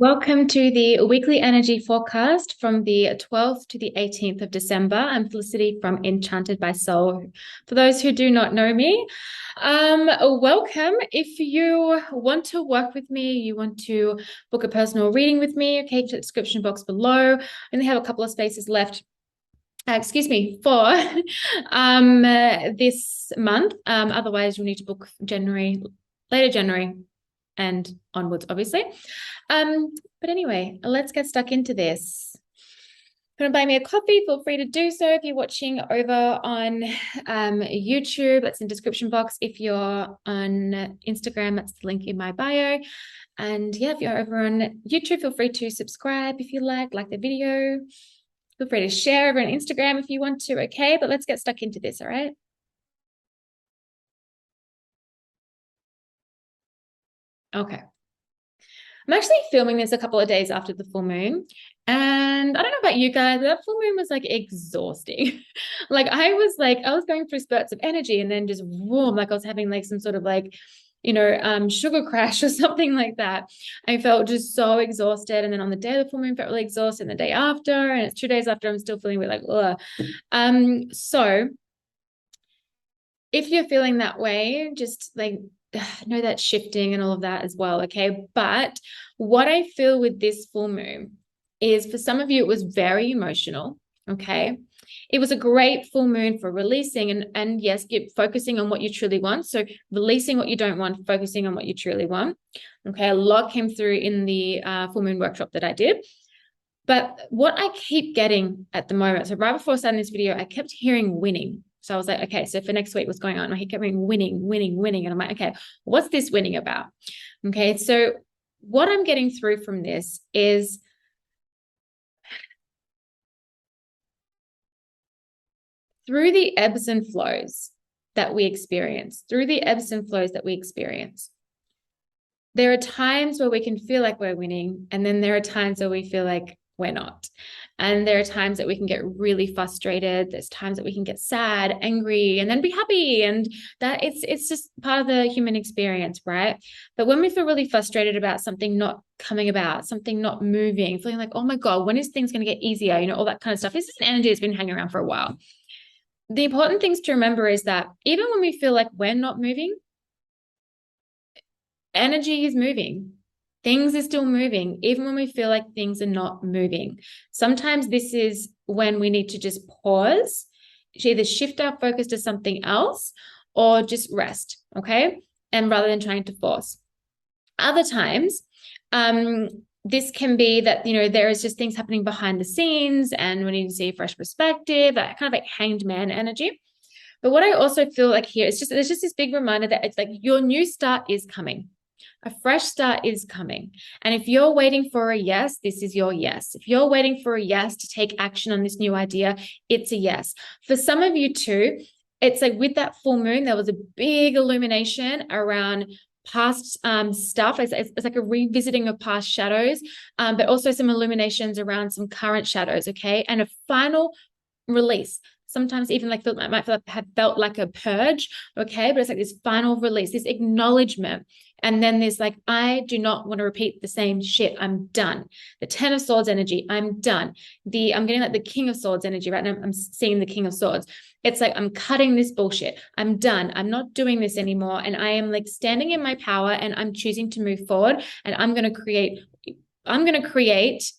Welcome to the weekly energy forecast from the 12th to the 18th of December. I'm Felicity from Enchanted by Soul. For those who do not know me, welcome. If you want to work with me, you want to book a personal reading with me, okay, check the description box below. I only have a couple of spaces left. For this month. Otherwise, you'll need to book later January and onwards, obviously. But anyway, let's get stuck into this. If you want to buy me a coffee, feel free to do so. If you're watching over on YouTube, that's in the description box. If you're on Instagram, that's the link in my bio. And yeah, if you're over on YouTube, feel free to subscribe if you like the video. Feel free to share over on Instagram if you want to, okay? But let's get stuck into this, all right? Okay. I'm actually filming this a couple of days after the full moon. And I don't know about you guys, that full moon was like exhausting. I was going through spurts of energy and then just boom, like I was having like some sort of like, sugar crash or something like that. I felt just so exhausted. And then on the day of the full moon, felt really exhausted. And the day after, and it's 2 days after, I'm still feeling really like, ugh. So if you're feeling that way, just like know that shifting and all of that as well, okay? But what I feel with this full moon is for some of you, it was very emotional, okay? It was a great full moon for releasing and yes, focusing on what you truly want. So releasing what you don't want, focusing on what you truly want. Okay, a lot came through in the full moon workshop that I did. But what I keep getting at the moment, so right before starting this video, I kept hearing winning. So I was like, okay, so for next week, what's going on? He kept hearing winning, winning, winning. And I'm like, okay, what's this winning about? Okay, so what I'm getting through from this is through the ebbs and flows that we experience, there are times where we can feel like we're winning, and then there are times where we feel like we're not. And there are times that we can get really frustrated. There's times that we can get sad, angry, and then be happy. And that it's just part of the human experience, right? But when we feel really frustrated about something not coming about, something not moving, feeling like, oh my God, when is things going to get easier? All that kind of stuff. This is an energy that's been hanging around for a while. The important things to remember is that even when we feel like we're not moving, energy is moving. Things are still moving, even when we feel like things are not moving. Sometimes this is when we need to just pause, either shift our focus to something else or just rest, okay? And rather than trying to force. Other times, this can be that, there is just things happening behind the scenes and we need to see a fresh perspective, that kind of like hanged man energy. But what I also feel like here is there's just this big reminder that it's like your new start is coming. A fresh start is coming. And if you're waiting for a yes, this is your yes. If you're waiting for a yes to take action on this new idea, it's a yes. For some of you too, it's like with that full moon, there was a big illumination around past stuff. It's like a revisiting of past shadows, but also some illuminations around some current shadows, okay? And a final release. Sometimes even like have felt like a purge, okay? But it's like this final release, this acknowledgement. And then there's like, I do not want to repeat the same shit. I'm done. The 10 of Swords energy, I'm done. I'm getting like the King of Swords energy right now. I'm seeing the King of Swords. It's like, I'm cutting this bullshit. I'm done. I'm not doing this anymore. And I am like standing in my power and I'm choosing to move forward. And I'm going to create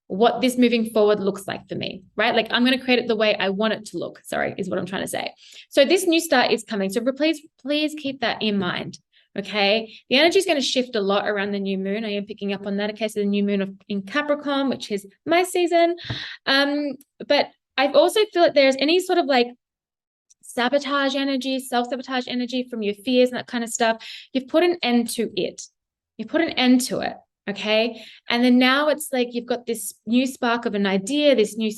what this moving forward looks like for me, right? Like I'm going to create it the way I want it to look. Sorry, is what I'm trying to say. So this new start is coming. So please keep that in mind. Okay. The energy is going to shift a lot around the new moon. I am picking up on that. Okay. So the new moon in Capricorn, which is my season. But I also feel like there's any sort of like sabotage energy, self-sabotage energy from your fears and that kind of stuff. You've put an end to it. You've put an end to it. Okay. And then now it's like you've got this new spark of an idea, this new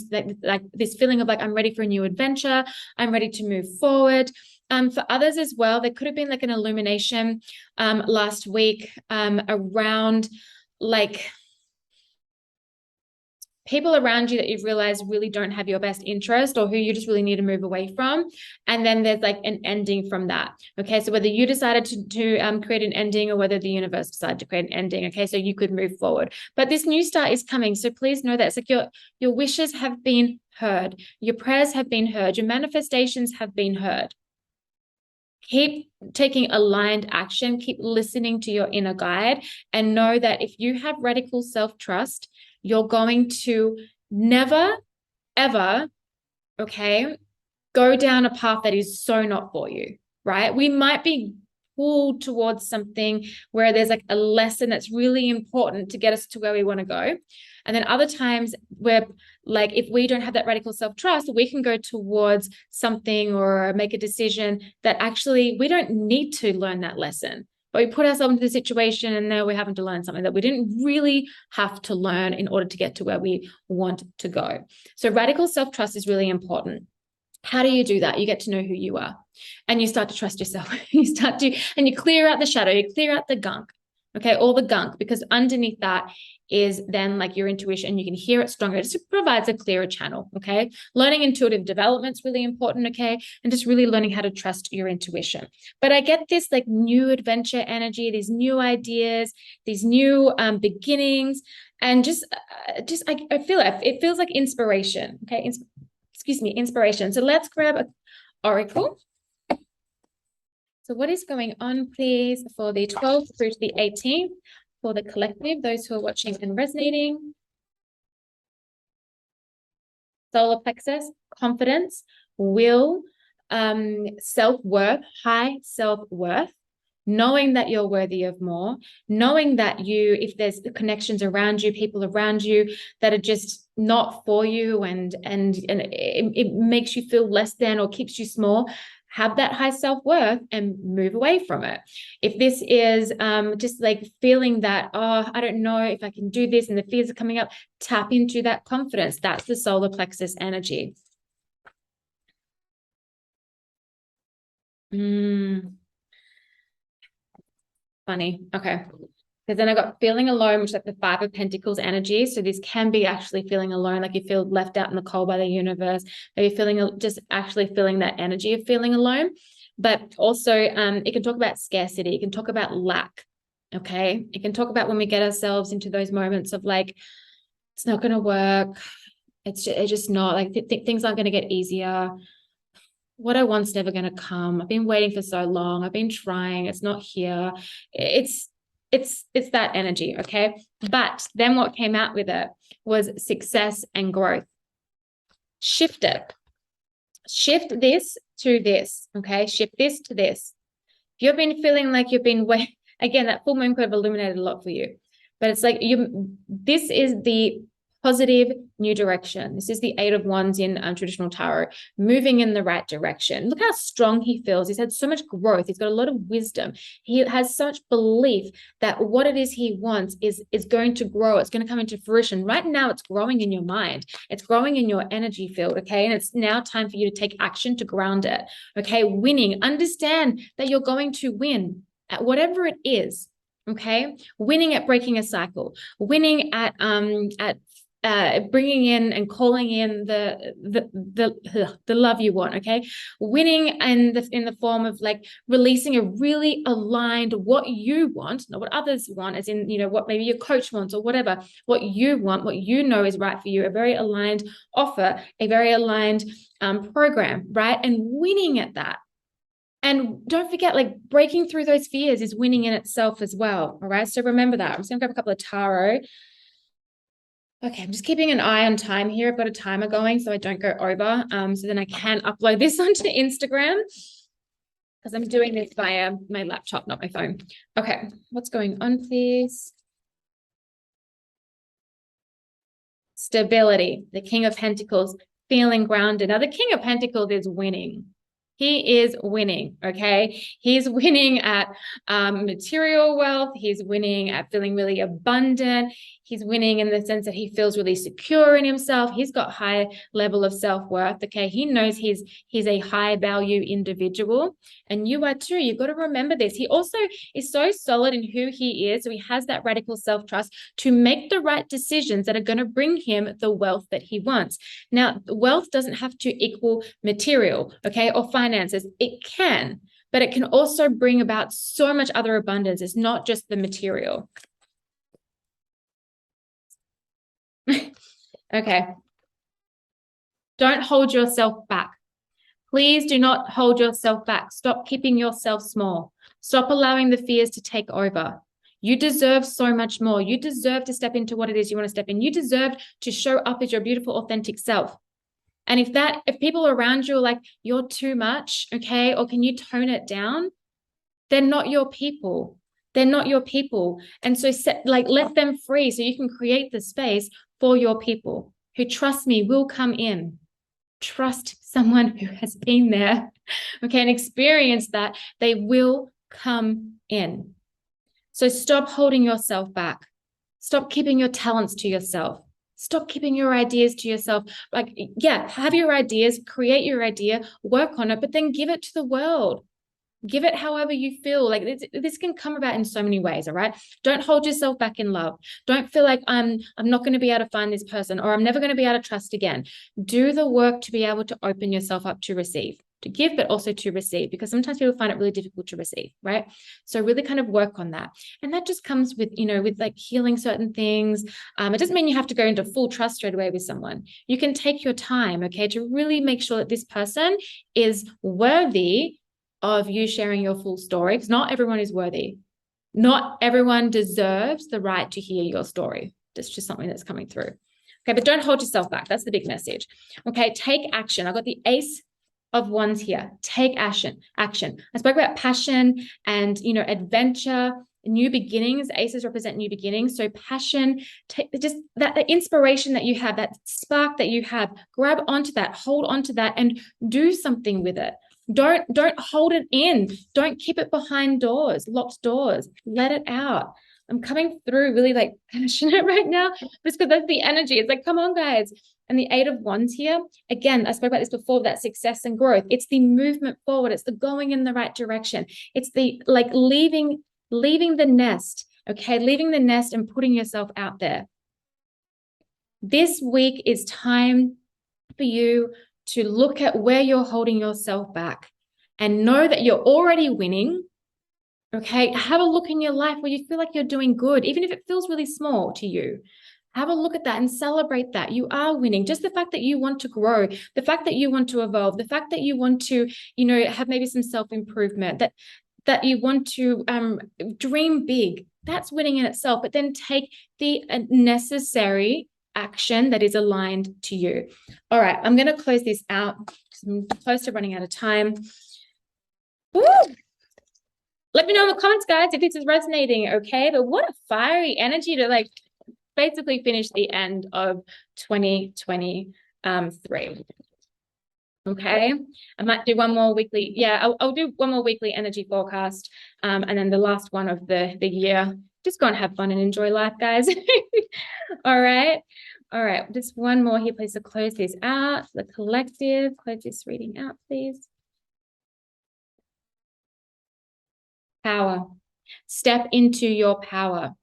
like this feeling of like, I'm ready for a new adventure. I'm ready to move forward. For others as well, there could have been like an illumination last week around like people around you that you've realized really don't have your best interest or who you just really need to move away from. And then there's like an ending from that. Okay. So whether you decided to create an ending or whether the universe decided to create an ending. Okay. So you could move forward. But this new start is coming. So please know that it's like your wishes have been heard. Your prayers have been heard. Your manifestations have been heard. Keep taking aligned action. Keep listening to your inner guide and know that if you have radical self-trust, you're going to never, ever, okay, go down a path that is so not for you, right? We might be pulled towards something where there's like a lesson that's really important to get us to where we want to go. And then other times where, like, if we don't have that radical self-trust, we can go towards something or make a decision that actually we don't need to learn that lesson. But we put ourselves into the situation and now we're having to learn something that we didn't really have to learn in order to get to where we want to go. So radical self-trust is really important. How do you do that? You get to know who you are and you start to trust yourself. And you clear out the shadow, you clear out the gunk, okay, all the gunk, because underneath that is then like your intuition. You can hear it stronger. It just provides a clearer channel, okay? Learning intuitive development is really important, okay? And just really learning how to trust your intuition. But I get this like new adventure energy, these new ideas, these new beginnings, and I feel it feels like inspiration, okay? Inspiration. So let's grab an oracle. So what is going on, please, for the 12th through to the 18th for the collective, those who are watching and resonating? Solar plexus, confidence, will, self-worth, high self-worth, knowing that you're worthy of more, knowing that if there's connections around you, people around you that are just not for you and it makes you feel less than or keeps you small, have that high self-worth and move away from it. If this is just like feeling that, oh, I don't know if I can do this and the fears are coming up, tap into that confidence. That's the solar plexus energy. Funny. Okay. Because then I got feeling alone, which is like the 5 of Pentacles energy. So this can be actually feeling alone, like you feel left out in the cold by the universe. Maybe just actually feeling that energy of feeling alone. But also it can talk about scarcity. It can talk about lack. Okay. It can talk about when we get ourselves into those moments of like, it's not going to work. It's just not like things aren't going to get easier. What I want's never going to come. I've been waiting for so long. I've been trying. It's not here. It's that energy, okay? But then what came out with it was success and growth. Shift it. Shift this to this, okay? Shift this to this. If you've been feeling like you've been again, that full moon could have illuminated a lot for you. But it's like this is the positive new direction. This is the 8 of Wands in traditional tarot, moving in the right direction. Look how strong he feels. He's had so much growth. He's got a lot of wisdom. He has so much belief that what it is he wants is going to grow. It's going to come into fruition. Right now, it's growing in your mind. It's growing in your energy field, okay? And it's now time for you to take action to ground it, okay? Winning. Understand that you're going to win at whatever it is, okay? Winning at breaking a cycle. Winning at bringing in and calling in the love you want, okay? Winning in the form of like releasing a really aligned what you want, not what others want, as in, what maybe your coach wants or whatever, what you want, what you know is right for you, a very aligned offer, a very aligned program, right? And winning at that. And don't forget, like breaking through those fears is winning in itself as well, all right? So remember that. I'm just going to grab a couple of tarot. Okay, I'm just keeping an eye on time here. I've got a timer going so I don't go over. So then I can upload this onto Instagram because I'm doing this via my laptop, not my phone. Okay, what's going on, please? Stability, the King of Pentacles, feeling grounded. Now, the King of Pentacles is winning. He is winning, okay? He's winning at material wealth. He's winning at feeling really abundant. He's winning in the sense that he feels really secure in himself. He's got high level of self-worth, okay? He knows he's a high value individual, and you are too. You've got to remember this. He also is so solid in who he is, so he has that radical self-trust to make the right decisions that are going to bring him the wealth that he wants. Now, wealth doesn't have to equal material, okay, or finances. It can, but it can also bring about so much other abundance. It's not just the material. Okay. Don't hold yourself back. Please do not hold yourself back. Stop keeping yourself small. Stop allowing the fears to take over. You deserve so much more. You deserve to step into what it is you want to step in. You deserve to show up as your beautiful, authentic self. And if people around you are like, you're too much, okay, or can you tone it down? They're not your people. They're not your people. And so let them free so you can create the space for your people who, trust me, will come in. Trust someone who has been there, okay, and experienced that. They will come in. So stop holding yourself back. Stop keeping your talents to yourself. Stop keeping your ideas to yourself. Like, yeah, have your ideas, create your idea, work on it, but then give it to the world. Give it however you feel. Like this can come about in so many ways, all right? Don't hold yourself back in love. Don't feel like I'm not going to be able to find this person, or I'm never going to be able to trust again. Do the work to be able to open yourself up to receive, to give, but also to receive, because sometimes people find it really difficult to receive, right? So really kind of work on that. And that just comes with, with like healing certain things. It doesn't mean you have to go into full trust straight away with someone. You can take your time, okay, to really make sure that this person is worthy of you sharing your full story, because not everyone is worthy. Not everyone deserves the right to hear your story. That's just something that's coming through. Okay, but don't hold yourself back. That's the big message. Okay, take action. I've got the Ace of Wands here. Take action. I spoke about passion and, adventure, new beginnings. Aces represent new beginnings. So passion, just that inspiration that you have, that spark that you have, grab onto that, hold onto that, and do something with it. Don't hold it in. Don't keep it behind doors, locked doors. Let it out. I'm coming through really like passionate right now, just because that's the energy. It's like, come on, guys. And the Eight of Wands here, again, I spoke about this before, that success and growth. It's the movement forward. It's the going in the right direction. It's the like leaving the nest, okay? Leaving the nest and putting yourself out there. This week is time for you to look at where you're holding yourself back and know that you're already winning. Okay, have a look in your life where you feel like you're doing good, even if it feels really small to you. Have a look at that and celebrate that. You are winning. Just the fact that you want to grow, the fact that you want to evolve, the fact that you want to, have maybe some self-improvement, that you want to dream big, that's winning in itself. But then take the necessary action that is aligned to you. All right, I'm going to close this out because I'm close to running out of time. Woo! Let me know in the comments, guys, if this is resonating, okay? But what a fiery energy to like basically finish the end of 2023. Okay, I might do one more weekly. Yeah, I'll do one more weekly energy forecast, and then the last one of the year. Just go and have fun and enjoy life, guys. All right. Just one more here, please, to close this out. The collective, close this reading out, please. Power. Step into your power.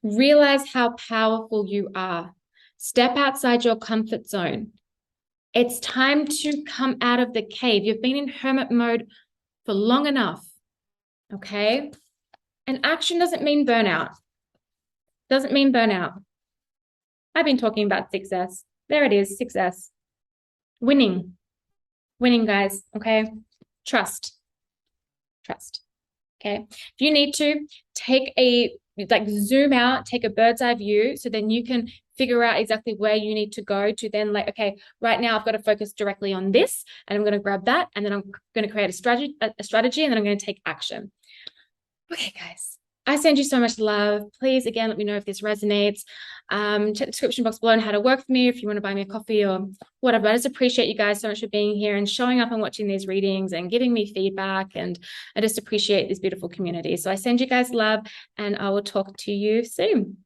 Realize how powerful you are. Step outside your comfort zone. It's time to come out of the cave. You've been in hermit mode for long enough, okay? And action doesn't mean burnout. Doesn't mean burnout. I've been talking about success. There it is, success. Winning. Winning, guys, okay? Trust. Okay? If you need to, zoom out, take a bird's eye view, so then you can figure out exactly where you need to go to then okay, right now I've got to focus directly on this, and I'm going to grab that, and then I'm going to create a strategy, and then I'm going to take action. Okay, guys. I send you so much love. Please, again, let me know if this resonates. Check the description box below on how to work with me if you want to buy me a coffee or whatever. I just appreciate you guys so much for being here and showing up and watching these readings and giving me feedback. And I just appreciate this beautiful community. So I send you guys love, and I will talk to you soon.